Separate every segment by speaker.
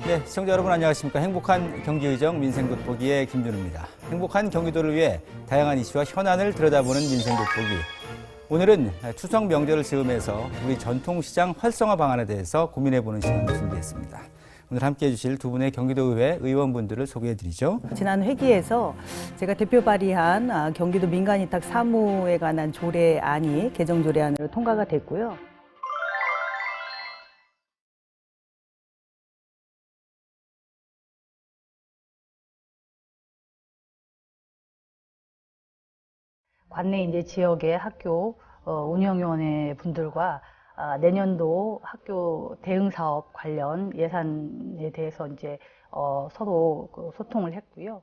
Speaker 1: 네, 시청자 여러분 안녕하십니까. 행복한 경기의정 민생돋보기의 김준우입니다. 행복한 경기도를 위해 다양한 이슈와 현안을 들여다보는 민생돋보기. 오늘은 추석 명절을 즈음해서 우리 전통시장 활성화 방안에 대해서 고민해보는 시간을 준비했습니다. 오늘 함께해 주실 두 분의 경기도의회 의원분들을 소개해드리죠.
Speaker 2: 지난 회기에서 제가 대표 발의한 경기도 민간위탁 사무에 관한 조례안이 개정 조례안으로 통과가 됐고요. 관내 이제 지역의 학교 운영위원회 분들과 내년도 학교 대응 사업 관련 예산에 대해서 이제 서로 소통을 했고요.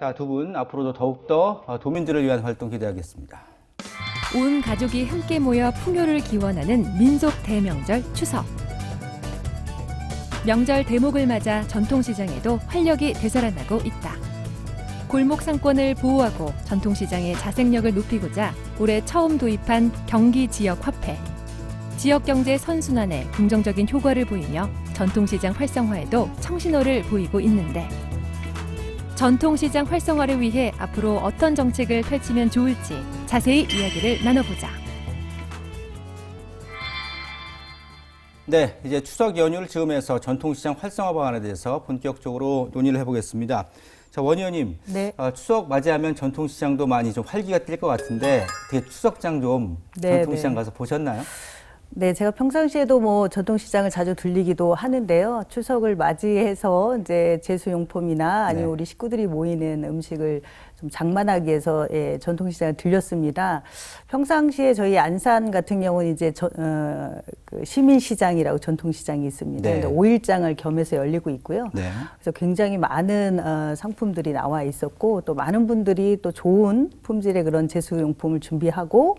Speaker 1: 자, 두 분 앞으로도 더욱더 도민들을 위한 활동 기대하겠습니다.
Speaker 3: 온 가족이 함께 모여 풍요를 기원하는 민속 대명절 추석. 명절 대목을 맞아 전통시장에도 활력이 되살아나고 있다. 골목 상권을 보호하고 전통시장의 자생력을 높이고자 올해 처음 도입한 경기지역화폐. 지역경제 선순환에 긍정적인 효과를 보이며 전통시장 활성화에도 청신호를 보이고 있는데 전통시장 활성화를 위해 앞으로 어떤 정책을 펼치면 좋을지 자세히 이야기를 나눠보자.
Speaker 1: 네, 이제 추석 연휴를 즈음해서 전통시장 활성화 방안에 대해서 본격적으로 논의를 해보겠습니다. 자, 원 의원님,
Speaker 2: 네.
Speaker 1: 추석 맞이하면 전통시장도 많이 좀 활기가 뛸 것 같은데 어떻게 추석장 좀
Speaker 2: 네,
Speaker 1: 전통시장
Speaker 2: 네.
Speaker 1: 가서 보셨나요?
Speaker 2: 네, 제가 평상시에도 뭐 전통시장을 자주 들리기도 하는데요. 추석을 맞이해서 이제 제수용품이나 아니면
Speaker 1: 네.
Speaker 2: 우리 식구들이 모이는 음식을 좀 장만하기 위해서 전통시장을 들렸습니다. 평상시에 저희 안산 같은 경우는 이제 그 시민시장이라고 전통시장이 있습니다.
Speaker 1: 네.
Speaker 2: 5일장을 겸해서 열리고 있고요.
Speaker 1: 네.
Speaker 2: 그래서 굉장히 많은 상품들이 나와 있었고 또 많은 분들이 또 좋은 품질의 그런 제수용품을 준비하고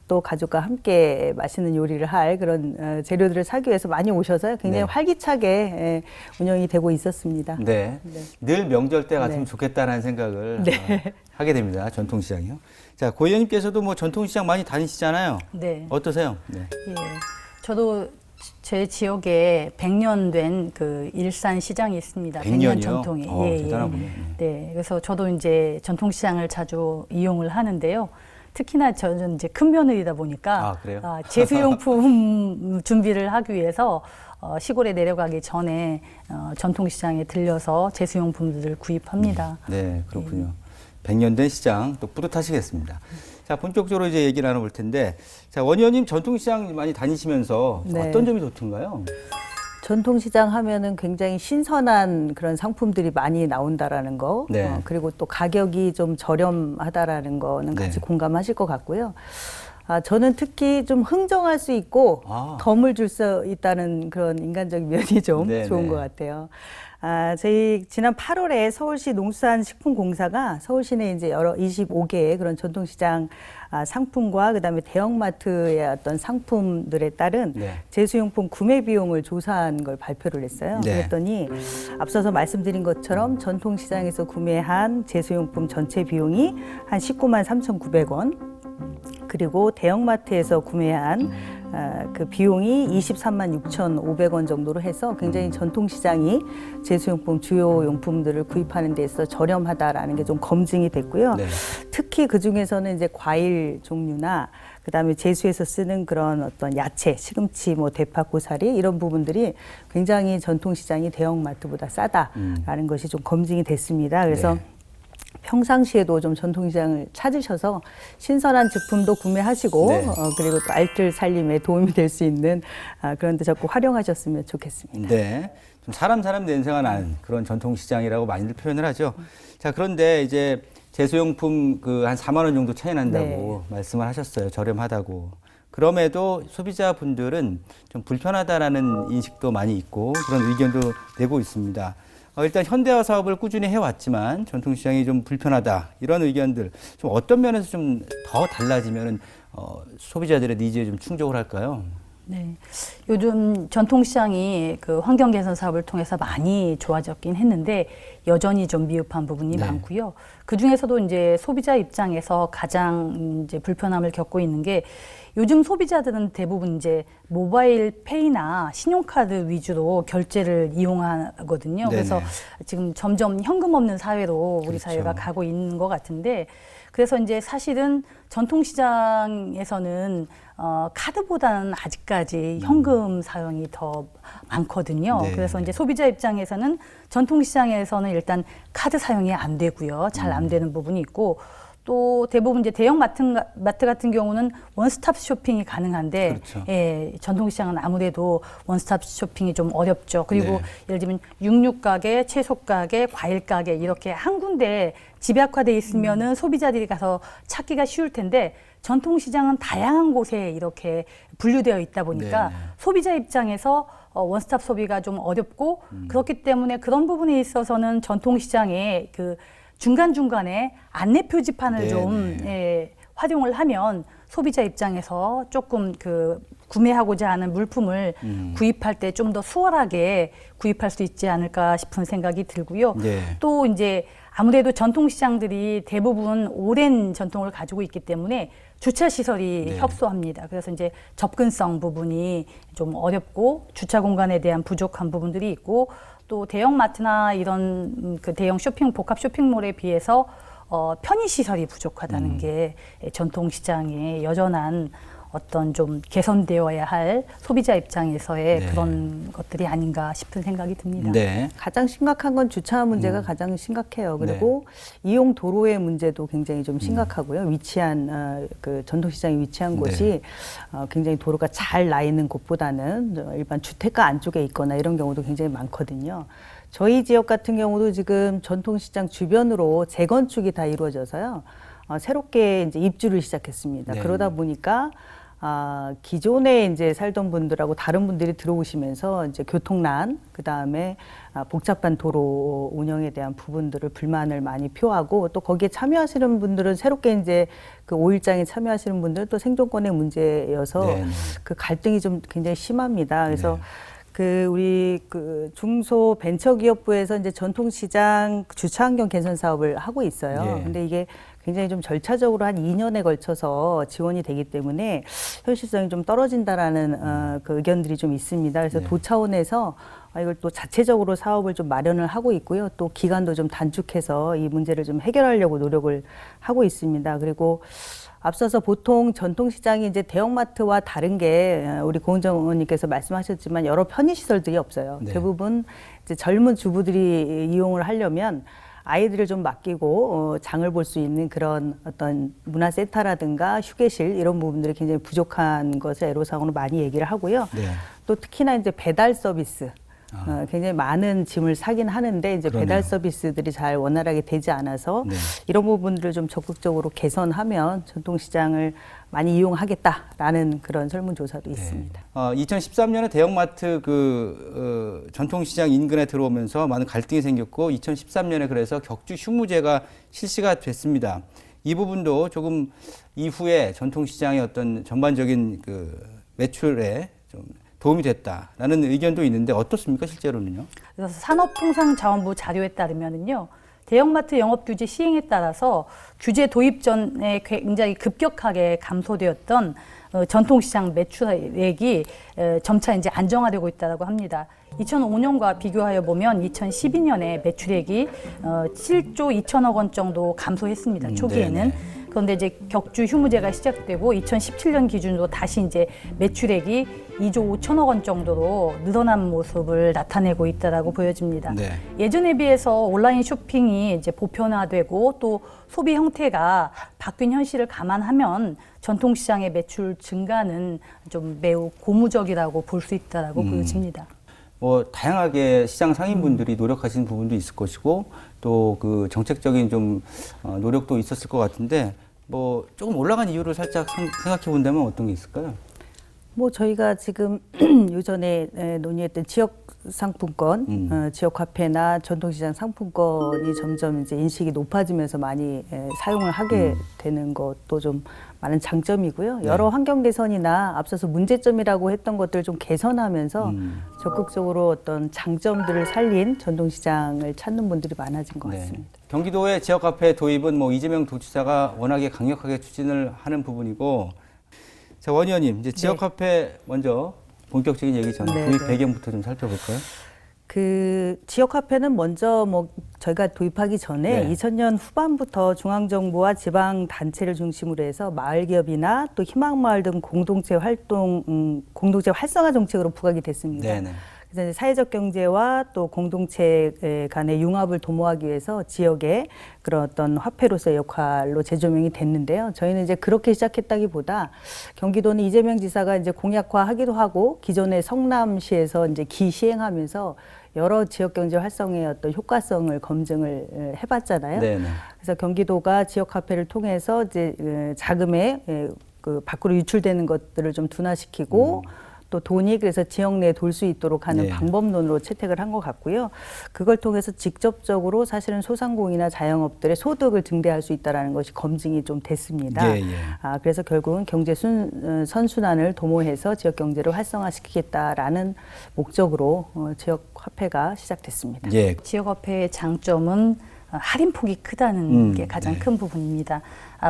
Speaker 2: 또 가족과 함께 맛있는 요리를 할 그런 재료들을 사기 위해서 많이 오셔서 굉장히
Speaker 1: 네.
Speaker 2: 활기차게 운영이 되고 있었습니다.
Speaker 1: 네.
Speaker 2: 네.
Speaker 1: 늘 명절 때 같으면
Speaker 2: 네.
Speaker 1: 좋겠다는 생각을
Speaker 2: 네.
Speaker 1: 하게 됩니다. 전통시장이요. 자, 고 의원님께서도 뭐 전통시장 많이 다니시잖아요.
Speaker 4: 네.
Speaker 1: 어떠세요? 네.
Speaker 4: 예. 저도 제 지역에 100년 된 그 일산 시장이 있습니다.
Speaker 1: 100년이요?
Speaker 4: 100년 전통이.
Speaker 1: 대단하군요.
Speaker 4: 네. 그래서 저도 이제 전통시장을 자주 이용을 하는데요. 특히나 저는 이제 큰 며느리다 보니까
Speaker 1: 그래요?
Speaker 4: 제수용품 준비를 하기 위해서 시골에 내려가기 전에 전통시장에 들려서 제수용품들을 구입합니다.
Speaker 1: 네, 그렇군요. 100년 된 시장 또 뿌듯하시겠습니다. 자, 본격적으로 이제 얘기 나눠볼 텐데, 자, 원 의원님 전통시장 많이 다니시면서
Speaker 2: 네.
Speaker 1: 어떤 점이 좋던가요?
Speaker 2: 전통시장 하면은 굉장히 신선한 그런 상품들이 많이 나온다라는 거,
Speaker 1: 네.
Speaker 2: 그리고 또 가격이 좀 저렴하다라는 거는 같이
Speaker 1: 네.
Speaker 2: 공감하실 것 같고요. 저는 특히 좀 흥정할 수 있고 덤을 줄 수 있다는 그런 인간적인 면이 좀
Speaker 1: 네,
Speaker 2: 좋은
Speaker 1: 네.
Speaker 2: 것 같아요. 저희 지난 8월에 서울시 농수산식품공사가 서울시내 이제 여러 25개의 그런 전통시장 상품과 그다음에 대형마트의 어떤 상품들에 따른
Speaker 1: 네.
Speaker 2: 제수용품 구매 비용을 조사한 걸 발표를 했어요.
Speaker 1: 네.
Speaker 2: 그랬더니 앞서서 말씀드린 것처럼 전통시장에서 구매한 제수용품 전체 비용이 한 19만 3,900원. 그리고 대형마트에서 구매한 그 비용이 23만 6,500원 정도로 해서 굉장히 전통시장이 제수용품 주요 용품들을 구입하는 데 있어 저렴하다라는 게 좀 검증이 됐고요.
Speaker 1: 네.
Speaker 2: 특히 그 중에서는 이제 과일 종류나 그다음에 제수에서 쓰는 그런 어떤 야채, 시금치, 뭐 대파, 고사리 이런 부분들이 굉장히 전통시장이 대형마트보다 싸다라는 것이 좀 검증이 됐습니다. 그래서
Speaker 1: 네.
Speaker 2: 평상시에도 좀 전통시장을 찾으셔서 신선한 제품도 구매하시고
Speaker 1: 네.
Speaker 2: 그리고 또 알뜰 살림에 도움이 될 수 있는 그런 데 자꾸 활용하셨으면 좋겠습니다.
Speaker 1: 네. 좀 사람 냄새가 나는 그런 전통시장이라고 많이들 표현을 하죠. 자, 그런데 이제 제수용품 그 한 4만 원 정도 차이 난다고 말씀을 하셨어요. 저렴하다고. 그럼에도 소비자분들은 좀 불편하다라는 인식도 많이 있고 그런 의견도 내고 있습니다. 일단 현대화 사업을 꾸준히 해왔지만 전통시장이 좀 불편하다 이런 의견들 좀 어떤 면에서 좀 더 달라지면 소비자들의 니즈에 좀 충족을 할까요?
Speaker 4: 네. 요즘 전통시장이 그 환경 개선 사업을 통해서 많이 좋아졌긴 했는데 여전히 좀 미흡한 부분이
Speaker 1: 네.
Speaker 4: 많고요. 그 중에서도 이제 소비자 입장에서 가장 이제 불편함을 겪고 있는 게 요즘 소비자들은 대부분 이제 모바일 페이나 신용카드 위주로 결제를 이용하거든요.
Speaker 1: 네네.
Speaker 4: 그래서 지금 점점 현금 없는 사회로 우리
Speaker 1: 그렇죠.
Speaker 4: 사회가 가고 있는 것 같은데 그래서 이제 사실은 전통시장에서는 카드보다는 아직까지 현금 사용이 더 많거든요.
Speaker 1: 네.
Speaker 4: 그래서 이제 소비자 입장에서는 전통시장에서는 일단 카드 사용이 안 되고요. 잘 안 되는 부분이 있고 또 대부분 이제 대형 마트 같은 경우는 원스톱 쇼핑이 가능한데
Speaker 1: 그렇죠.
Speaker 4: 예, 전통시장은 아무래도 원스톱 쇼핑이 좀 어렵죠. 그리고
Speaker 1: 네.
Speaker 4: 예를 들면 육류 가게, 채소 가게, 과일 가게 이렇게 한 군데 집약화돼 있으면은 소비자들이 가서 찾기가 쉬울 텐데 전통시장은 다양한 곳에 이렇게 분류되어 있다 보니까
Speaker 1: 네네.
Speaker 4: 소비자 입장에서 원스톱 소비가 좀 어렵고 그렇기 때문에 그런 부분에 있어서는 전통시장의 그 중간중간에 안내 표지판을
Speaker 1: 네네.
Speaker 4: 좀 활용을 하면 소비자 입장에서 조금 그 구매하고자 하는 물품을 구입할 때 좀 더 수월하게 구입할 수 있지 않을까 싶은 생각이 들고요.
Speaker 1: 네.
Speaker 4: 또 이제 아무래도 전통시장들이 대부분 오랜 전통을 가지고 있기 때문에 주차 시설이
Speaker 1: 네.
Speaker 4: 협소합니다. 그래서 이제 접근성 부분이 좀 어렵고 주차 공간에 대한 부족한 부분들이 있고 또 대형 마트나 이런 그 대형 쇼핑 복합 쇼핑몰에 비해서 편의 시설이 부족하다는 게 전통시장의 여전한 어떤 좀 개선되어야 할 소비자 입장에서의
Speaker 1: 네.
Speaker 4: 그런 것들이 아닌가 싶은 생각이 듭니다.
Speaker 1: 네.
Speaker 2: 가장 심각한 건 주차 문제가 가장 심각해요. 그리고 이용 도로의 문제도 굉장히 좀 심각하고요. 위치한 그 전통시장이 위치한 곳이 굉장히 도로가 잘 나 있는 곳보다는 일반 주택가 안쪽에 있거나 이런 경우도 굉장히 많거든요. 저희 지역 같은 경우도 지금 전통시장 주변으로 재건축이 다 이루어져서요. 새롭게 이제 입주를 시작했습니다.
Speaker 1: 네.
Speaker 2: 그러다 보니까 기존에 이제 살던 분들하고 다른 분들이 들어오시면서 이제 교통난, 그 다음에 복잡한 도로 운영에 대한 부분들을 불만을 많이 표하고 또 거기에 참여하시는 분들은 새롭게 이제 그 5일장에 참여하시는 분들은 또 생존권의 문제여서
Speaker 1: 네네.
Speaker 2: 그 갈등이 좀 굉장히 심합니다. 그래서
Speaker 1: 네.
Speaker 2: 그 우리 그 중소벤처기업부에서 이제 전통시장 주차환경 개선 사업을 하고 있어요.
Speaker 1: 예.
Speaker 2: 근데 이게 굉장히 좀 절차적으로 한 2년에 걸쳐서 지원이 되기 때문에 현실성이 좀 떨어진다라는 그 의견들이 좀 있습니다. 그래서
Speaker 1: 네.
Speaker 2: 도 차원에서 이걸 또 자체적으로 사업을 좀 마련을 하고 있고요. 또 기간도 좀 단축해서 이 문제를 좀 해결하려고 노력을 하고 있습니다. 그리고 앞서서 보통 전통시장이 이제 대형마트와 다른 게 우리 고은정 의원님께서 말씀하셨지만 여러 편의시설들이 없어요.
Speaker 1: 네.
Speaker 2: 대부분 이제 젊은 주부들이 이용을 하려면 아이들을 좀 맡기고 장을 볼 수 있는 그런 어떤 문화센터라든가 휴게실 이런 부분들이 굉장히 부족한 것을 애로사항으로 많이 얘기를 하고요.
Speaker 1: 네.
Speaker 2: 또 특히나 이제 배달 서비스. 굉장히 많은 짐을 사긴 하는데 이제
Speaker 1: 그러네요.
Speaker 2: 배달 서비스들이 잘 원활하게 되지 않아서
Speaker 1: 네.
Speaker 2: 이런 부분들을 좀 적극적으로 개선하면 전통시장을 많이 이용하겠다라는 그런 설문조사도 있습니다.
Speaker 1: 2013년에 대형마트 전통시장 인근에 들어오면서 많은 갈등이 생겼고 2013년에 그래서 격주 휴무제가 실시가 됐습니다. 이 부분도 조금 이후에 전통시장의 어떤 전반적인 그 매출에 좀 도움이 됐다라는 의견도 있는데 어떻습니까 실제로는요?
Speaker 4: 그래서 산업통상자원부 자료에 따르면은요. 대형마트 영업규제 시행에 따라서 규제 도입 전에 굉장히 급격하게 감소되었던 전통시장 매출액이 점차 이제 안정화되고 있다고 합니다. 2005년과 비교하여 보면 2012년에 매출액이 7조 2천억 원 정도 감소했습니다. 초기에는.
Speaker 1: 네네.
Speaker 4: 그런데 이제 격주 휴무제가 시작되고 2017년 기준으로 다시 이제 매출액이 2조 5천억 원 정도로 늘어난 모습을 나타내고 있다라고 보여집니다.
Speaker 1: 네.
Speaker 4: 예전에 비해서 온라인 쇼핑이 이제 보편화되고 또 소비 형태가 바뀐 현실을 감안하면 전통시장의 매출 증가는 좀 매우 고무적이라고 볼 수 있다라고 보여집니다.
Speaker 1: 뭐 다양하게 시장 상인분들이 노력하시는 부분도 있을 것이고 또 그 정책적인 좀 노력도 있었을 것 같은데 뭐 조금 올라간 이유를 살짝 생각해 본다면 어떤 게 있을까요?
Speaker 2: 뭐 저희가 지금 요전에 논의했던 지역 상품권, 지역 화폐나 전통시장 상품권이 점점 이제 인식이 높아지면서 많이 사용을 하게 되는 것도 좀 많은 장점이고요. 여러 환경 개선이나 앞서서 문제점이라고 했던 것들을 좀 개선하면서 적극적으로 어떤 장점들을 살린 전통시장을 찾는 분들이 많아진 것 같습니다.
Speaker 1: 경기도의 지역 화폐 도입은 뭐 이재명 도지사가 워낙에 강력하게 추진을 하는 부분이고, 자, 원 의원님, 이제 지역 화폐 먼저 본격적인 얘기 전에 도입 배경부터 좀 살펴볼까요?
Speaker 2: 그 지역 화폐는 먼저 뭐 저희가 도입하기 전에 2000년 후반부터 중앙정부와 지방 단체를 중심으로 해서 마을 기업이나 또 희망마을 등 공동체 활동, 공동체 활성화 정책으로 부각이 됐습니다.
Speaker 1: 네네.
Speaker 2: 그래서 이제 사회적 경제와 또 공동체 간의 융합을 도모하기 위해서 지역의 그런 어떤 화폐로서의 역할로 재조명이 됐는데요. 저희는 이제 그렇게 시작했다기보다 경기도는 이재명 지사가 이제 공약화하기도 하고 기존의 성남시에서 이제 기시행하면서 여러 지역 경제 활성의 어떤 효과성을 검증을 해봤잖아요. 네네. 그래서 경기도가 지역 화폐를 통해서 이제 자금의 그 밖으로 유출되는 것들을 좀 둔화시키고 또 돈이 그래서 지역 내에 돌 수 있도록 하는 방법론으로 채택을 한 것 같고요. 그걸 통해서 직접적으로 사실은 소상공인이나 자영업들의 소득을 증대할 수 있다는 것이 검증이 좀 됐습니다. 그래서 결국은 경제 선순환을 도모해서 지역 경제를 활성화시키겠다라는 목적으로 지역 화폐가 시작됐습니다.
Speaker 4: 지역 화폐의 장점은 할인폭이 크다는 게 가장 큰 부분입니다.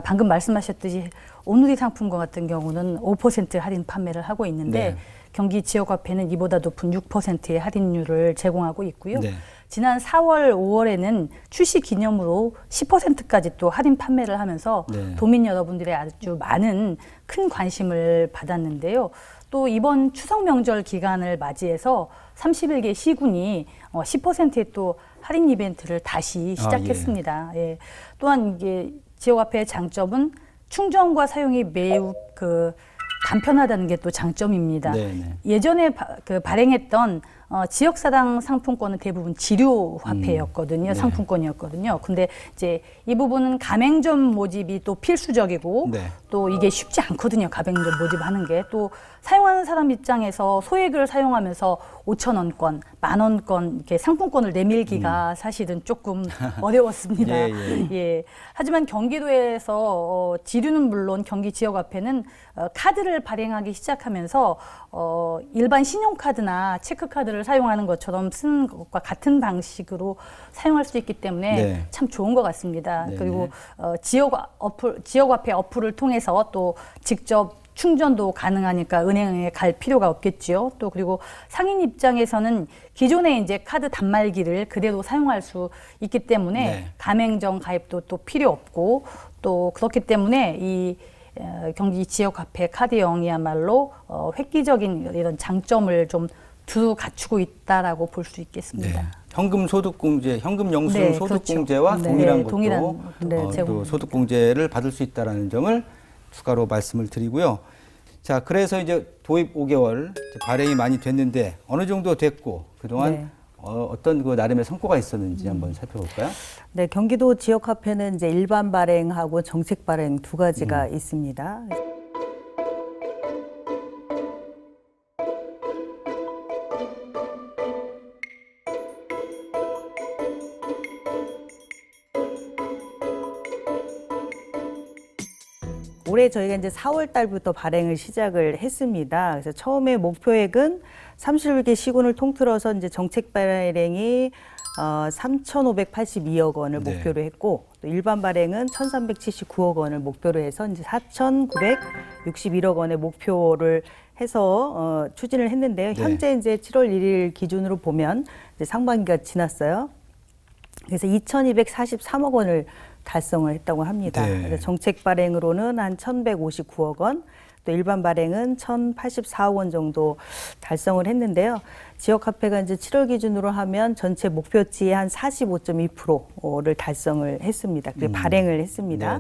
Speaker 4: 방금 말씀하셨듯이 온누리 상품권 같은 경우는 5% 할인 판매를 하고 있는데 경기 지역화폐는 이보다 높은 6%의 할인율을 제공하고 있고요. 지난 4월, 5월에는 출시 기념으로 10%까지 또 할인 판매를 하면서 도민 여러분들의 아주 많은 큰 관심을 받았는데요. 또 이번 추석 명절 기간을 맞이해서 31개 시군이 10%의 또 할인 이벤트를 다시 시작했습니다. 또한 이게 지역화폐의 장점은 충전과 사용이 매우 간편하다는 게 또 장점입니다. 예전에 발행했던 지역사당 상품권은 대부분 지료 화폐였거든요. 상품권이었거든요. 근데 이제 이 부분은 가맹점 모집이 또 필수적이고 또 이게 쉽지 않거든요. 가맹점 모집하는 게. 또 사용하는 사람 입장에서 소액을 사용하면서 5,000원권, 10,000원권 이렇게 상품권을 내밀기가 사실은 조금 어려웠습니다. 하지만 경기도에서 지류는 물론 경기 지역화폐는 카드를 발행하기 시작하면서 일반 신용카드나 체크카드를 사용하는 것처럼 쓰는 것과 같은 방식으로 사용할 수 있기 때문에 참 좋은 것 같습니다. 그리고 지역화폐 어플을 통해서 또 직접 충전도 가능하니까 은행에 갈 필요가 없겠지요. 또 그리고 상인 입장에서는 기존의 이제 카드 단말기를 그대로 사용할 수 있기 때문에 가맹점 가입도 또 필요 없고 또 그렇기 때문에 이 경기 지역화폐 카드형이야말로 획기적인 이런 장점을 좀 두루 갖추고 있다라고 볼 수 있겠습니다.
Speaker 1: 현금 소득공제, 현금 영수증 소득공제와 동일한 것도 또 소득공제를 받을 수 있다는 점을 추가로 말씀을 드리고요. 자, 그래서 이제 도입 5개월 발행이 많이 됐는데 어느 정도 됐고 그동안 어떤 그 나름의 성과가 있었는지 한번 살펴볼까요?
Speaker 2: 네, 경기도 지역화폐는 이제 일반 발행하고 정책 발행 두 가지가 있습니다. 올해 저희가 이제 4월 달부터 발행을 시작을 했습니다. 그래서 처음에 목표액은 31개 시군을 통틀어서 이제 정책 발행이 3,582억 원을 목표로 했고 또 일반 발행은 1,379억 원을 목표로 해서 이제 4,961억 원의 목표를 해서 추진을 했는데요. 현재 이제 7월 1일 기준으로 보면 이제 상반기가 지났어요. 그래서 2,243억 원을 달성을 했다고 합니다. 그래서 정책 발행으로는 한 1,159억 원, 또 일반 발행은 1,084억 원 정도 달성을 했는데요. 지역화폐가 이제 7월 기준으로 하면 전체 목표치의 한 45.2%를 달성을 했습니다. 그리고 발행을 했습니다.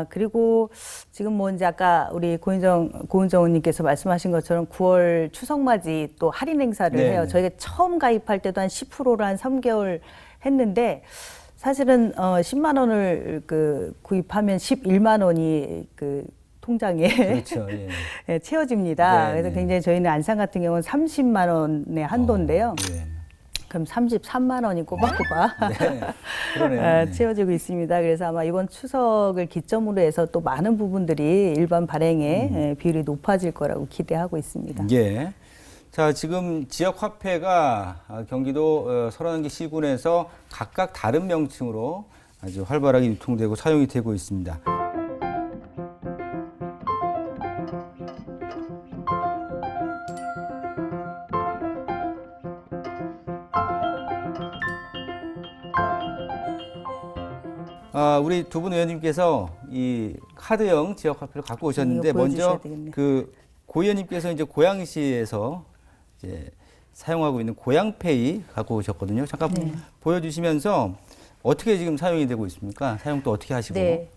Speaker 2: 그리고 지금 뭐 이제 아까 우리 고은정 의원님께서 말씀하신 것처럼 9월 추석맞이 또 할인 행사를 해요. 저희가 처음 가입할 때도 한 10%를 한 3개월 했는데 사실은 10만 원을 구입하면 11만 원이 통장에
Speaker 1: 그렇죠. 예.
Speaker 2: 예, 채워집니다.
Speaker 1: 네,
Speaker 2: 그래서
Speaker 1: 네.
Speaker 2: 굉장히 저희는 안산 같은 경우는 30만 원의 한도인데요.
Speaker 1: 예.
Speaker 2: 그럼 33만 원이 꼬박꼬박
Speaker 1: 네. 그러네요.
Speaker 2: 채워지고 있습니다. 그래서 아마 이번 추석을 기점으로 해서 또 많은 부분들이 일반 발행의 비율이 높아질 거라고 기대하고 있습니다.
Speaker 1: 예. 자, 지금 지역 화폐가 경기도 31개 시군에서 각각 다른 명칭으로 아주 활발하게 유통되고 사용이 되고 있습니다. 우리 두 분 의원님께서 이 카드형 지역 화폐를 갖고 오셨는데
Speaker 2: 이거 보여주셔야
Speaker 1: 먼저
Speaker 2: 되겠네요.
Speaker 1: 그 고 의원님께서 이제 고양시에서 이제 사용하고 있는 고양페이 갖고 오셨거든요. 잠깐 보여주시면서 어떻게 지금 사용이 되고 있습니까? 사용 또 어떻게 하시고?
Speaker 4: 네,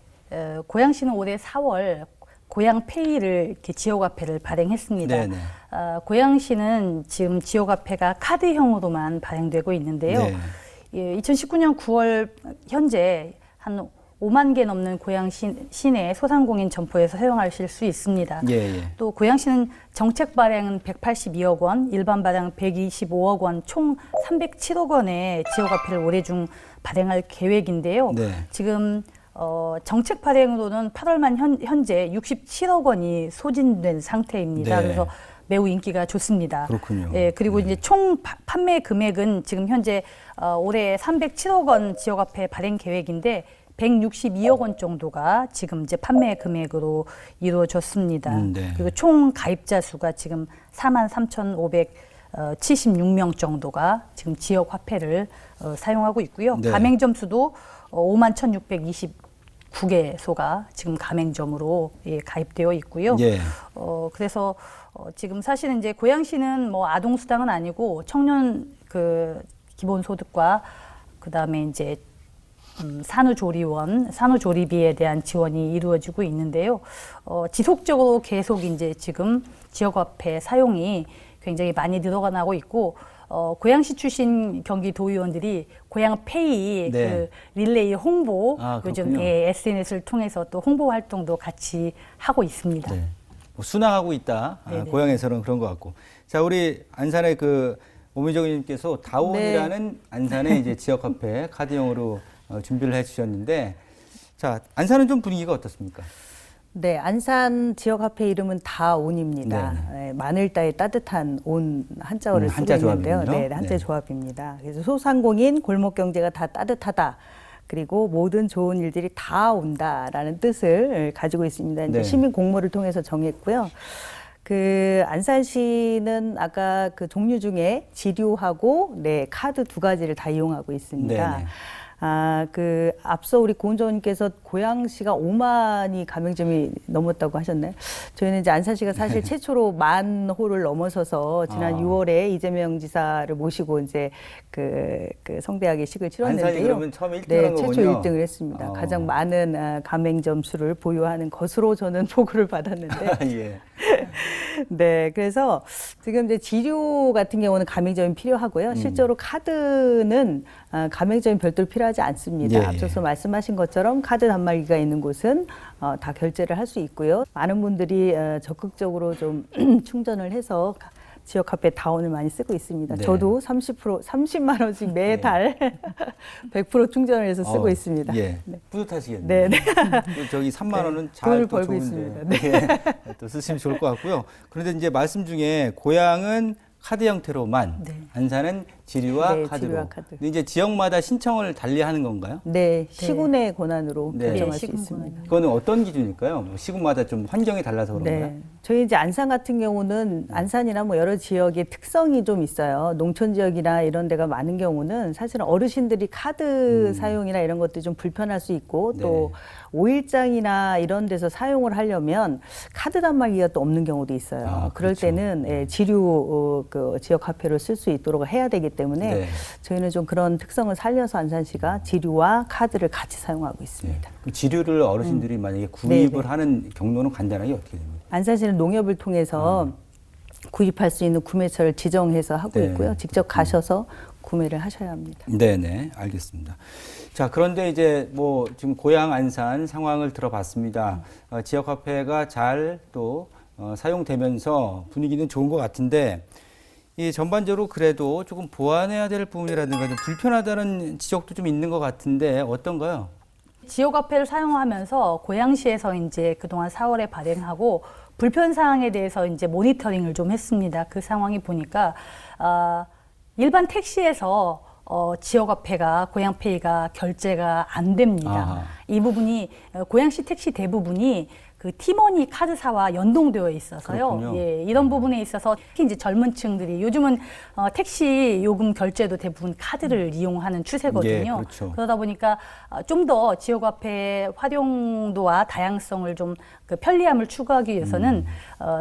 Speaker 4: 고양시는 올해 4월 고양페이를 이렇게 지역화폐를 발행했습니다.
Speaker 1: 네네.
Speaker 4: 고양시는 지금 지역화폐가 카드형으로만 발행되고 있는데요.
Speaker 1: 네.
Speaker 4: 예, 2019년 9월 현재 한 5만 개 넘는 고양시 시내 소상공인 점포에서 사용하실 수 있습니다.
Speaker 1: 예, 예.
Speaker 4: 또 고양시는 정책 발행은 182억 원, 일반 발행 125억 원, 총 307억 원의 지역화폐를 올해 중 발행할 계획인데요.
Speaker 1: 네.
Speaker 4: 지금 정책 발행으로는 8월 말 현재 67억 원이 소진된 상태입니다.
Speaker 1: 네.
Speaker 4: 그래서 매우 인기가 좋습니다.
Speaker 1: 그렇군요.
Speaker 4: 예, 그리고 이제 총 판매 금액은 지금 현재 올해 307억 원 지역화폐 발행 계획인데 162억 원 정도가 지금 이제 판매 금액으로 이루어졌습니다.
Speaker 1: 네.
Speaker 4: 그리고 총 가입자 수가 지금 43,576명 정도가 지금 지역 화폐를 사용하고 있고요.
Speaker 1: 네.
Speaker 4: 가맹점 수도 51,629개소가 지금 가맹점으로 가입되어 있고요.
Speaker 1: 예.
Speaker 4: 그래서 지금 사실은 이제 고양시는 뭐 아동 수당은 아니고 청년 그 기본소득과 그다음에 이제 산후조리원, 산후조리비에 대한 지원이 이루어지고 있는데요. 지속적으로 계속 이제 지금 지역화폐 사용이 굉장히 많이 늘어나고 있고, 고양시 출신 경기도의원들이 고양페이
Speaker 1: 네.
Speaker 4: 그 릴레이 홍보 요즘
Speaker 1: 그렇군요.
Speaker 4: SNS를 통해서 또 홍보 활동도 같이 하고 있습니다.
Speaker 1: 네. 뭐 순항하고 있다.
Speaker 4: 네네.
Speaker 1: 고향에서는 그런 것 같고. 자, 우리 안산의 그 오미정 의원님께서 다온이라는 안산의 이제 지역 화폐 카드형으로 준비를 해주셨는데, 자, 안산은 좀 분위기가 어떻습니까?
Speaker 2: 네, 안산 지역 화폐 이름은 다온입니다. 네, 마늘따의 따뜻한 온 한자어를 쓰고
Speaker 1: 한자
Speaker 2: 있는데요.
Speaker 1: 조합이군요.
Speaker 2: 네, 한자
Speaker 1: 네.
Speaker 2: 조합입니다. 그래서 소상공인, 골목 경제가 다 따뜻하다. 그리고 모든 좋은 일들이 다 온다라는 뜻을 가지고 있습니다. 이제
Speaker 1: 네.
Speaker 2: 시민 공모를 통해서 정했고요. 그 안산시는 아까 그 종류 중에 지류하고 카드 두 가지를 다 이용하고 있습니다.
Speaker 1: 네네.
Speaker 2: 그 앞서 우리 고은정님께서 고양시가 5만이 가맹점이 넘었다고 하셨나요? 저희는 이제 안산시가 사실 최초로 10,000호를 넘어서서 지난 6월에 이재명 지사를 모시고 이제 그 성대하게 식을 치렀는데요.
Speaker 1: 안산이 그러면 처음에 1등을
Speaker 2: 네,
Speaker 1: 한
Speaker 2: 최초
Speaker 1: 거군요.
Speaker 2: 1등을 했습니다. 가장 많은 가맹점 수를 보유하는 것으로 저는 보고를 받았는데.
Speaker 1: 예.
Speaker 2: 네, 그래서 지금 이제 지류 같은 경우는 가맹점이 필요하고요. 실제로 카드는 가맹점이 별도로 필요하지 않습니다.
Speaker 1: 예, 예.
Speaker 2: 앞서서 말씀하신 것처럼 카드 단말기가 있는 곳은 다 결제를 할 수 있고요. 많은 분들이 적극적으로 좀 충전을 해서 지역 화폐 다온을 많이 쓰고 있습니다.
Speaker 1: 네.
Speaker 2: 저도 30만 원씩 매달 100% 충전을 해서 쓰고 있습니다.
Speaker 1: 예.
Speaker 2: 네.
Speaker 1: 뿌듯하시겠네요.
Speaker 2: 네, 네.
Speaker 1: 또 저기 3만 원은
Speaker 2: 돈을
Speaker 1: 잘 또
Speaker 2: 벌고
Speaker 1: 좋은데.
Speaker 2: 있습니다.
Speaker 1: 네. 또 쓰시면 좋을 것 같고요. 그런데 이제 말씀 중에 고향은 카드 형태로만,
Speaker 4: 네.
Speaker 1: 안산은 지류와
Speaker 2: 네,
Speaker 1: 카드로.
Speaker 2: 지류와 카드.
Speaker 1: 근데 이제 지역마다 신청을 달리하는 건가요?
Speaker 2: 네, 시군의 권한으로
Speaker 1: 네.
Speaker 2: 결정할
Speaker 4: 네,
Speaker 2: 수
Speaker 4: 시군
Speaker 2: 있습니다.
Speaker 4: 권한.
Speaker 1: 그거는 어떤 기준일까요? 뭐 시군마다 좀 환경이 달라서 그런가요?
Speaker 2: 네. 저희 이제 안산 같은 경우는 안산이나 뭐 여러 지역의 특성이 좀 있어요. 농촌 지역이나 이런 데가 많은 경우는 사실은 어르신들이 카드 사용이나 이런 것들이 좀 불편할 수 있고 또
Speaker 1: 네.
Speaker 2: 5일장이나 이런 데서 사용을 하려면 카드 단말기가 또 없는 경우도 있어요.
Speaker 1: 아,
Speaker 2: 그럴
Speaker 1: 그렇죠.
Speaker 2: 때는 지류 그 지역 화폐를 쓸 수 있도록 해야 되기 때문에
Speaker 1: 네.
Speaker 2: 저희는 좀 그런 특성을 살려서 안산시가 지류와 카드를 같이 사용하고 있습니다.
Speaker 1: 그 지류를 어르신들이 만약에 구입을
Speaker 2: 네, 네.
Speaker 1: 하는 경로는 간단하게 어떻게 됩니까?
Speaker 2: 안산시는 농협을 통해서 구입할 수 있는 구매처를 지정해서 하고
Speaker 1: 네.
Speaker 2: 있고요. 직접 가셔서 구매를 하셔야 합니다.
Speaker 1: 네네, 알겠습니다. 자, 그런데 이제 뭐 지금 고양 안산 상황을 들어봤습니다. 지역 화폐가 잘 또 사용되면서 분위기는 좋은 것 같은데 이 전반적으로 그래도 조금 보완해야 될 부분이라든가 좀 불편하다는 지적도 좀 있는 것 같은데 어떤가요?
Speaker 4: 지역화폐를 사용하면서 고양시에서 이제 그동안 4월에 발행하고 불편 사항에 대해서 이제 모니터링을 좀 했습니다. 그 상황이 보니까 일반 택시에서 지역화폐가 고양페이가 결제가 안 됩니다.
Speaker 1: 아하.
Speaker 4: 이 부분이 고양시 택시 대부분이 그 티머니 카드사와 연동되어 있어서요.
Speaker 1: 그렇군요.
Speaker 4: 예, 이런 부분에 있어서 특히 이제 젊은 층들이 요즘은 택시 요금 결제도 대부분 카드를 이용하는 추세거든요.
Speaker 1: 예, 그렇죠.
Speaker 4: 그러다 보니까 좀 더 지역화폐 활용도와 다양성을 좀 그 편리함을 추구하기 위해서는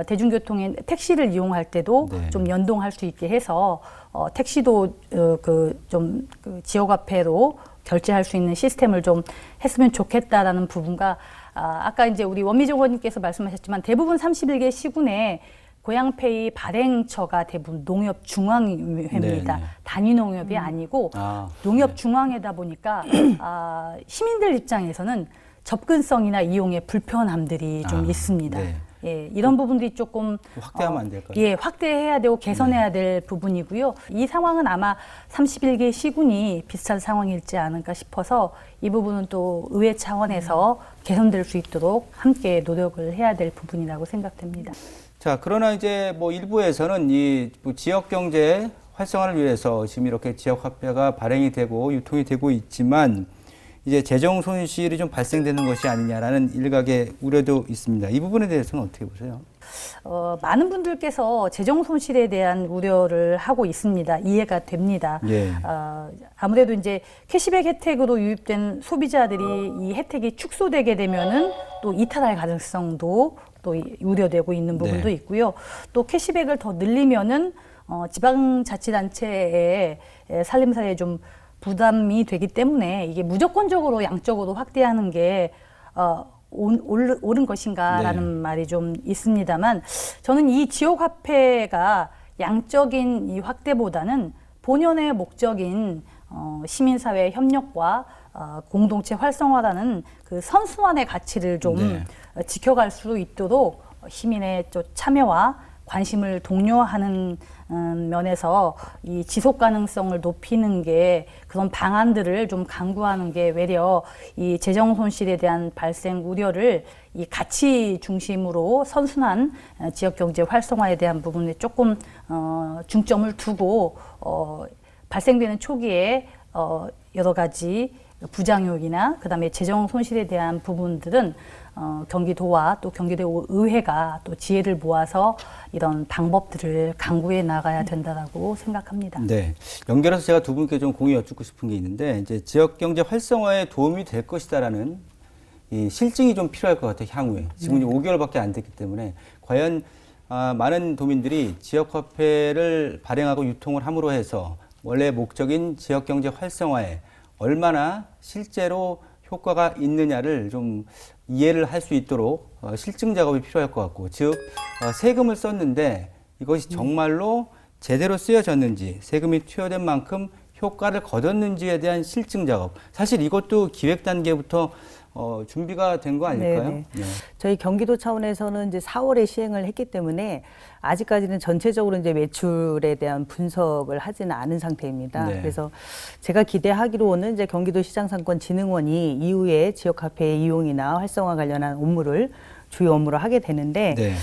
Speaker 4: 대중교통의 택시를 이용할 때도
Speaker 1: 네.
Speaker 4: 좀 연동할 수 있게 해서 택시도 그 지역화폐로 결제할 수 있는 시스템을 좀 했으면 좋겠다라는 부분과 아까 이제 우리 원미정 의원님께서 말씀하셨지만 대부분 31개 시군에 고양페이 발행처가 대부분 농협중앙회입니다.
Speaker 1: 네네.
Speaker 4: 단위 농협이 아니고 농협중앙회다 보니까 시민들 입장에서는 접근성이나 이용의 불편함들이 좀 있습니다.
Speaker 1: 네.
Speaker 4: 예, 이런 부분들이 조금
Speaker 1: 확대하면 안 될까요?
Speaker 4: 예, 확대해야 되고 개선해야 될 부분이고요. 이 상황은 아마 31개 시군이 비슷한 상황일지 않을까 싶어서 이 부분은 또 의회 차원에서 개선될 수 있도록 함께 노력을 해야 될 부분이라고 생각됩니다.
Speaker 1: 자, 그러나 이제 뭐 일부에서는 이 지역 경제 활성화를 위해서 지금 이렇게 지역 화폐가 발행이 되고 유통이 되고 있지만 이제 재정 손실이 좀 발생되는 것이 아니냐라는 일각의 우려도 있습니다. 이 부분에 대해서는 어떻게 보세요?
Speaker 4: 많은 분들께서 재정 손실에 대한 우려를 하고 있습니다. 이해가 됩니다.
Speaker 1: 예.
Speaker 4: 아무래도 이제 캐시백 혜택으로 유입된 소비자들이 이 혜택이 축소되게 되면은 또 이탈할 가능성도 또 우려되고 있는 부분도
Speaker 1: 네.
Speaker 4: 있고요. 또 캐시백을 더 늘리면은 지방자치단체의 살림살이에 좀 부담이 되기 때문에 이게 무조건적으로 양적으로 확대하는 게 옳은 것인가라는
Speaker 1: 네.
Speaker 4: 말이 좀 있습니다만 저는 이 지역화폐가 양적인 이 확대보다는 본연의 목적인 시민사회 협력과 공동체 활성화라는 그 선순환의 가치를 좀
Speaker 1: 네.
Speaker 4: 지켜갈 수 있도록 시민의 또 참여와 관심을 독려하는 면에서 이 지속 가능성을 높이는 게 그런 방안들을 좀 강구하는 게 외려 이 재정 손실에 대한 발생 우려를 이 가치 중심으로 선순환 지역 경제 활성화에 대한 부분에 조금 중점을 두고 발생되는 초기에 여러 가지 부작용이나 그다음에 재정 손실에 대한 부분들은 경기도와 또 경기도 의회가 또 지혜를 모아서 이런 방법들을 강구해 나가야 된다라고 생각합니다.
Speaker 1: 네. 연결해서 제가 두 분께 좀 공유 여쭙고 싶은 게 있는데 이제 지역 경제 활성화에 도움이 될 것이다라는 이 실증이 좀 필요할 것 같아요. 향후에. 지금 이제 5개월밖에 안 됐기 때문에 과연 많은 도민들이 지역 화폐를 발행하고 유통을 함으로 해서 원래 목적인 지역 경제 활성화에 얼마나 실제로 효과가 있느냐를 좀 이해를 할 수 있도록 실증 작업이 필요할 것 같고, 즉 세금을 썼는데 이것이 정말로 제대로 쓰여졌는지, 세금이 투여된 만큼 효과를 거뒀는지에 대한 실증 작업. 사실 이것도 기획 단계부터 준비가 된 거 아닐까요?
Speaker 2: 네네. 저희 경기도 차원에서는 이제 4월에 시행을 했기 때문에 아직까지는 전체적으로 이제 매출에 대한 분석을 하지는 않은 상태입니다.
Speaker 1: 네.
Speaker 2: 그래서 제가 기대하기로는 이제 경기도시장상권진흥원이 이후에 지역화폐 이용이나 활성화 관련한 업무를 주요 업무로 하게 되는데,
Speaker 1: 네.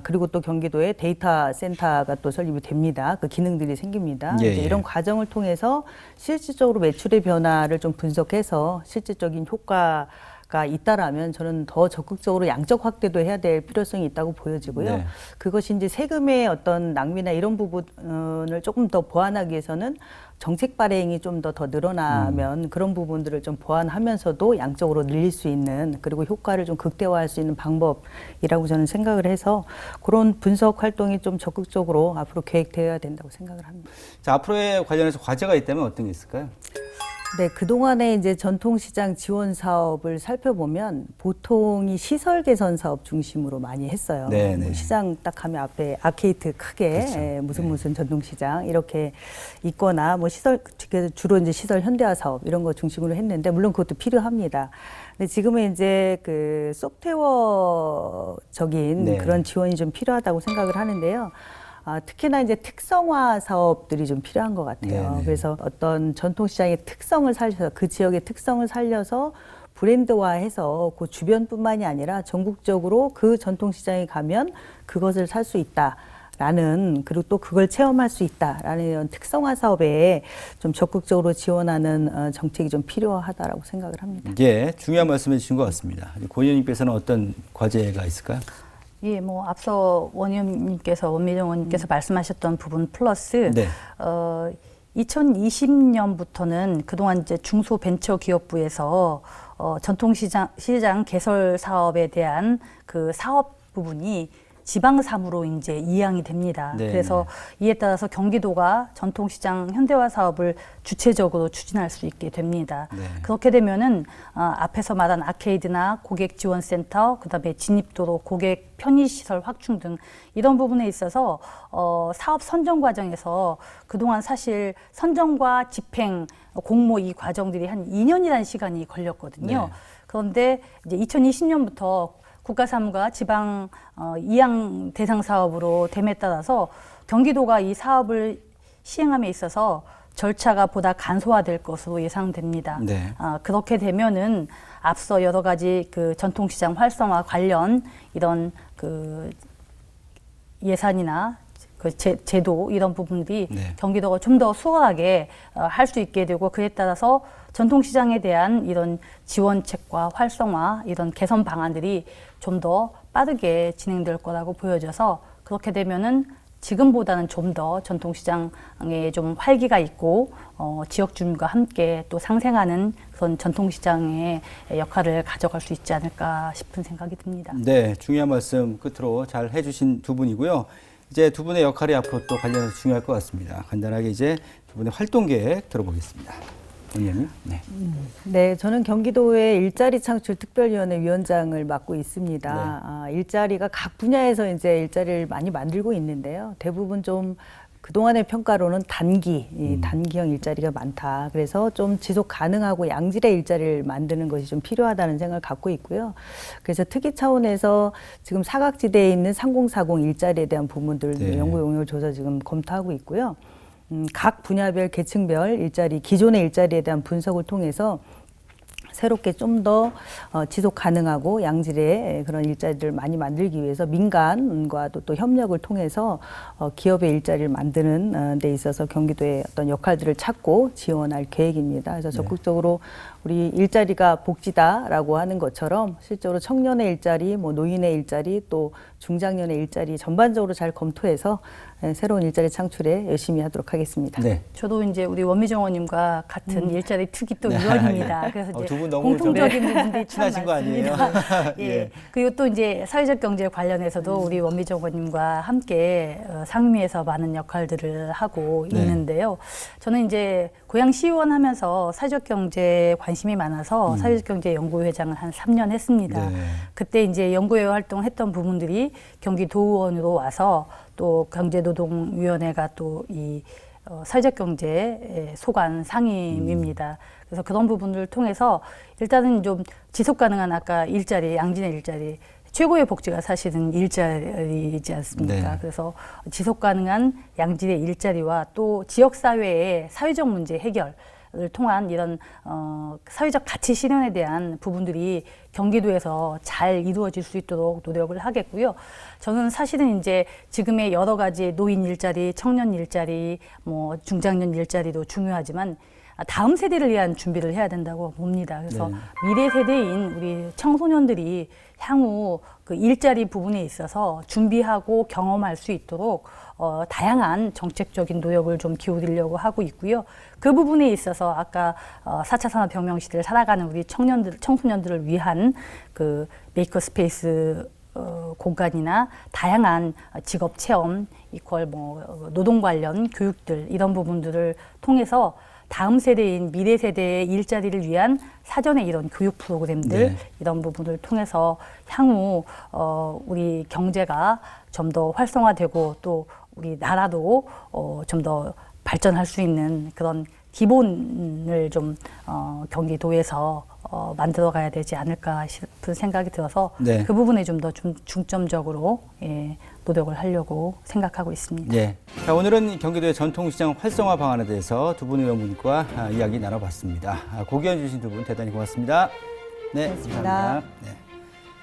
Speaker 2: 그리고 또 경기도에 데이터 센터가 또 설립이 됩니다. 그 기능들이 생깁니다.
Speaker 1: 예,
Speaker 2: 이제
Speaker 1: 예.
Speaker 2: 이런 과정을 통해서 실질적으로 매출의 변화를 좀 분석해서 실질적인 효과가 있다라면 저는 더 적극적으로 양적 확대도 해야 될 필요성이 있다고 보여지고요.
Speaker 1: 네.
Speaker 2: 그것이 이제 세금의 어떤 낭비나 이런 부분을 조금 더 보완하기 위해서는 정책 발행이 좀 더 늘어나면 그런 부분들을 좀 보완하면서도 양적으로 늘릴 수 있는, 그리고 효과를 좀 극대화할 수 있는 방법이라고 저는 생각을 해서 그런 분석 활동이 좀 적극적으로 앞으로 계획되어야 된다고 생각을 합니다.
Speaker 1: 자, 앞으로의 관련해서 과제가 있다면 어떤 게 있을까요?
Speaker 2: 네, 그동안에 이제 전통시장 지원 사업을 살펴보면 보통이 시설 개선 사업 중심으로 많이 했어요.
Speaker 1: 네,
Speaker 2: 뭐
Speaker 1: 네.
Speaker 2: 시장 딱 하면 앞에 아케이드 크게
Speaker 1: 그렇죠.
Speaker 2: 무슨 전통시장 이렇게 있거나 뭐 시설 주로 이제 시설 현대화 사업 이런 거 중심으로 했는데 물론 그것도 필요합니다. 근데 지금은 이제 그 소프트웨어적인
Speaker 1: 네.
Speaker 2: 그런 지원이 좀 필요하다고 생각을 하는데요. 특히나 이제 특성화 사업들이 좀 필요한 것 같아요.
Speaker 1: 네네.
Speaker 2: 그래서 어떤 전통시장의 특성을 살려서 그 지역의 특성을 살려서 브랜드화해서 그 주변뿐만이 아니라 전국적으로 그 전통시장에 가면 그것을 살 수 있다라는 그리고 또 그걸 체험할 수 있다라는 이런 특성화 사업에 좀 적극적으로 지원하는 정책이 좀 필요하다라고 생각을 합니다.
Speaker 1: 예, 중요한 말씀해 주신 것 같습니다. 고 의원님께서는 어떤 과제가 있을까요?
Speaker 4: 예, 뭐 앞서 원미정 의원님께서 말씀하셨던 부분 플러스
Speaker 1: 네.
Speaker 4: 2020년부터는 그동안 이제 중소벤처기업부에서 시장 개설 사업에 대한 그 사업 부분이 지방사무로 이제 이양이 됩니다.
Speaker 1: 네.
Speaker 4: 그래서 이에 따라서 경기도가 전통시장 현대화 사업을 주체적으로 추진할 수 있게 됩니다.
Speaker 1: 네.
Speaker 4: 그렇게 되면은 앞에서 말한 아케이드나 고객지원센터, 그다음에 진입도로, 고객 편의시설 확충 등 이런 부분에 있어서 사업 선정 과정에서 그동안 사실 선정과 집행, 공모 이 과정들이 한 2년이라는 시간이 걸렸거든요.
Speaker 1: 네.
Speaker 4: 그런데 이제 2020년부터 국가사무가 지방 이양 대상 사업으로 됨에 따라서 경기도가 이 사업을 시행함에 있어서 절차가 보다 간소화될 것으로 예상됩니다.
Speaker 1: 네.
Speaker 4: 그렇게 되면은 앞서 여러 가지 그 전통시장 활성화 관련 이런 그 예산이나 그 제도 이런 부분들이
Speaker 1: 네.
Speaker 4: 경기도가 좀 더 수월하게 할 수 있게 되고 그에 따라서 전통시장에 대한 이런 지원책과 활성화 이런 개선 방안들이 좀 더 빠르게 진행될 거라고 보여져서 그렇게 되면은 지금보다는 좀 더 전통시장에 좀 활기가 있고 지역 주민과 함께 또 상생하는 그런 전통시장의 역할을 가져갈 수 있지 않을까 싶은 생각이 듭니다.
Speaker 1: 네, 중요한 말씀 끝으로 잘 해주신 두 분이고요. 이제 두 분의 역할이 앞으로 또 관련해서 중요할 것 같습니다. 간단하게 이제 두 분의 활동 계획 들어보겠습니다. 의원님. 네.
Speaker 2: 네, 저는 경기도의 일자리 창출 특별위원회 위원장을 맡고 있습니다. 일자리가 각 분야에서 이제 일자리를 많이 만들고 있는데요. 대부분 좀 그동안의 평가로는 단기형 일자리가 많다. 그래서 좀 지속 가능하고 양질의 일자리를 만드는 것이 좀 필요하다는 생각을 갖고 있고요. 그래서 특위 차원에서 지금 사각지대에 있는 3040 일자리에 대한 부분들
Speaker 1: 네.
Speaker 2: 연구 용역 조사 지금 검토하고 있고요. 각 분야별 계층별 일자리, 기존의 일자리에 대한 분석을 통해서 새롭게 좀 더 지속 가능하고 양질의 그런 일자리를 많이 만들기 위해서 민간과도 또 협력을 통해서 기업의 일자리를 만드는 데 있어서 경기도의 어떤 역할들을 찾고 지원할 계획입니다. 그래서 적극적으로 우리 일자리가 복지다라고 하는 것처럼 실제로 청년의 일자리, 뭐 노인의 일자리, 또 중장년의 일자리 전반적으로 잘 검토해서 새로운 일자리 창출에 열심히 하도록 하겠습니다.
Speaker 1: 네.
Speaker 4: 저도 이제 우리 원미정 의원님과 같은 일자리 특위 또
Speaker 1: 네.
Speaker 4: 위원입니다. 그래서
Speaker 1: 두
Speaker 4: 이제
Speaker 1: 분 너무
Speaker 4: 공통적인 부분들이 참
Speaker 1: 친하신 거 아니에요?
Speaker 4: 많습니다. 예.
Speaker 1: 예.
Speaker 4: 그리고 또 이제 사회적 경제 관련해서도 우리 원미정 의원님과 함께 상임위에서 많은 역할들을 하고
Speaker 1: 네.
Speaker 4: 있는데요. 저는 이제 고양 시의원 하면서 사회적 경제에 관심이 많아서 사회적 경제 연구회장을 한 3년 했습니다.
Speaker 1: 네.
Speaker 4: 그때 이제 연구회 활동했던 부분들이 경기도의원으로 와서 또 경제노동위원회가 또 이 사회적 경제 소관 상임입니다. 그래서 그런 부분을 통해서 일단은 좀 지속 가능한 아까 일자리, 양질의 일자리, 최고의 복지가 사실은 일자리이지 않습니까?
Speaker 1: 네.
Speaker 4: 그래서 지속 가능한 양질의 일자리와 또 지역 사회의 사회적 문제 해결 을 통한 이런 사회적 가치 실현에 대한 부분들이 경기도에서 잘 이루어질 수 있도록 노력을 하겠고요. 저는 사실은 이제 지금의 여러 가지 노인 일자리, 청년 일자리, 뭐 중장년 일자리도 중요하지만 다음 세대를 위한 준비를 해야 된다고 봅니다. 그래서
Speaker 1: 네.
Speaker 4: 미래 세대인 우리 청소년들이 향후 그 일자리 부분에 있어서 준비하고 경험할 수 있도록 다양한 정책적인 노력을 좀 기울이려고 하고 있고요. 그 부분에 있어서 아까 4차 산업혁명 시대를 살아가는 우리 청소년들을 위한 그 메이커 스페이스 공간이나 다양한 직업 체험, 이퀄 뭐 노동 관련 교육들 이런 부분들을 통해서 다음 세대인 미래 세대의 일자리를 위한 사전에 이런 교육 프로그램들
Speaker 1: 네.
Speaker 4: 이런 부분을 통해서 향후 우리 경제가 좀 더 활성화되고 또 우리 나라도 좀 더 발전할 수 있는 그런 기본을 좀 경기도에서 만들어가야 되지 않을까 싶은 생각이 들어서
Speaker 1: 네.
Speaker 4: 그 부분에 좀 더 중점적으로 노력을 하려고 생각하고 있습니다.
Speaker 1: 네. 자, 오늘은 경기도의 전통시장 활성화 방안에 대해서 두 분의 의원분과 이야기 나눠봤습니다. 고견 주신 두 분 대단히 고맙습니다. 네,
Speaker 2: 고맙습니다.
Speaker 1: 감사합니다. 네.